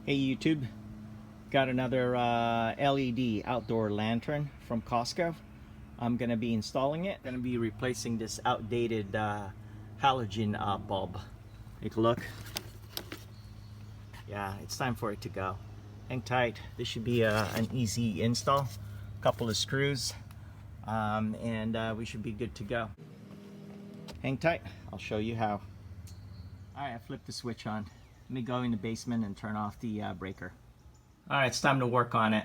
Hey YouTube, got another LED outdoor lantern from Costco. I'm going to be installing it. Going to be replacing this outdated halogen bulb. Take a look. Yeah, it's time for it to go. Hang tight. This should be an easy install. Couple of screws and we should be good to go. Hang tight. I'll show you how. Alright, I flipped the switch on. Let me go in the basement and turn off the breaker. Alright, it's time to work on it.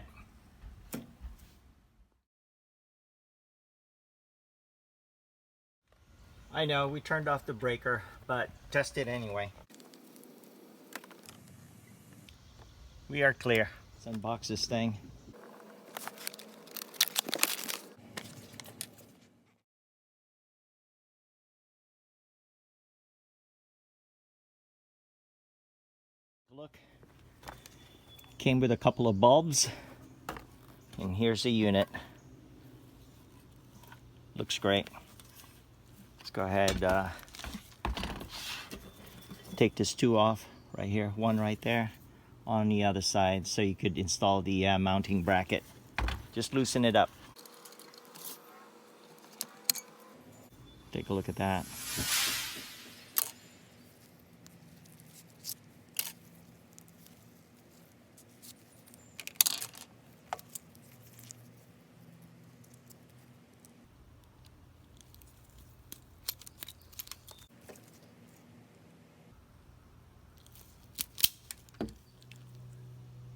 I know, we turned off the breaker, but test it anyway. We are clear. Let's unbox this thing. Look, came with a couple of bulbs, and here's the unit. Looks great. Let's go ahead, take this two off right here, one right there on the other side, so you could install the mounting bracket. Just loosen it up. Take a look at that.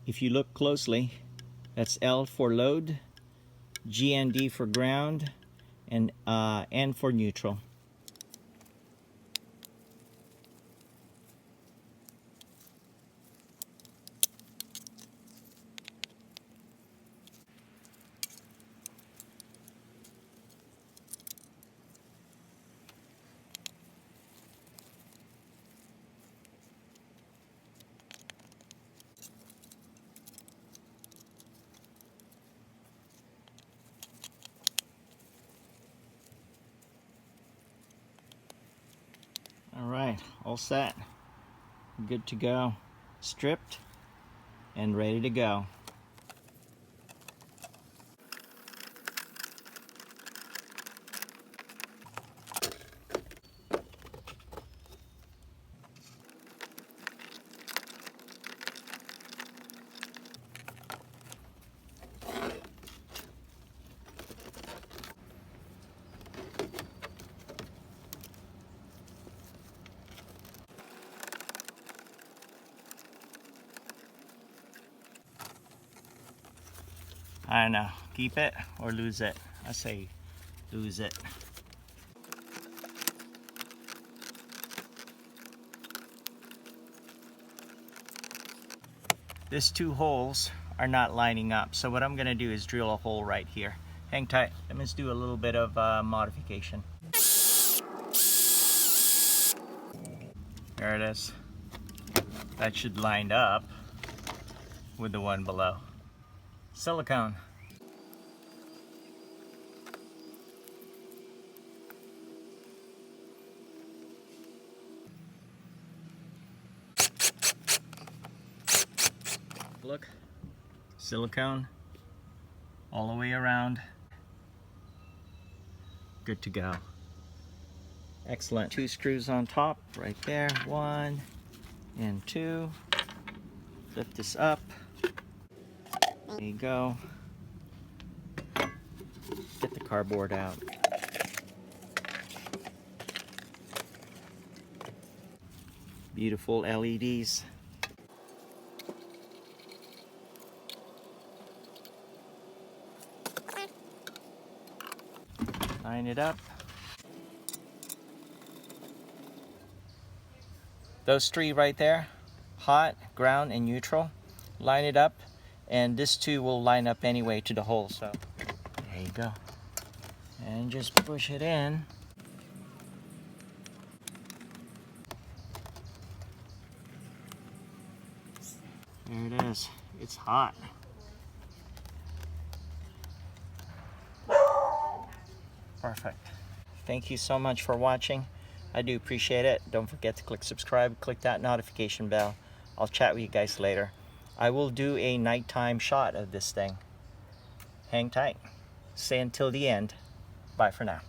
If you look closely, that's L for load, G and D for ground, and N for neutral. Alright, all set. Good to go. Stripped and ready to go. I don't know, keep it or lose it. I say lose it. These two holes are not lining up, so what I'm gonna do is drill a hole right here. Hang tight. Let me just do a little bit of modification. There it is. That should line up with the one below. Silicone. Look, silicone all the way around. Good to go. Excellent. Two screws on top right there. One and two. Lift this up. There you go. Get the cardboard out. Beautiful LEDs. Line it up. Those three right there, hot, ground, and neutral. Line it up. And this two will line up anyway to the hole, so there you go. And just push it in. There it is. It's hot. Perfect. Thank you so much for watching. I do appreciate it. Don't forget to click subscribe, click that notification bell. I'll chat with you guys later. I will do a nighttime shot of this thing. Hang tight. Stay until the end. Bye for now.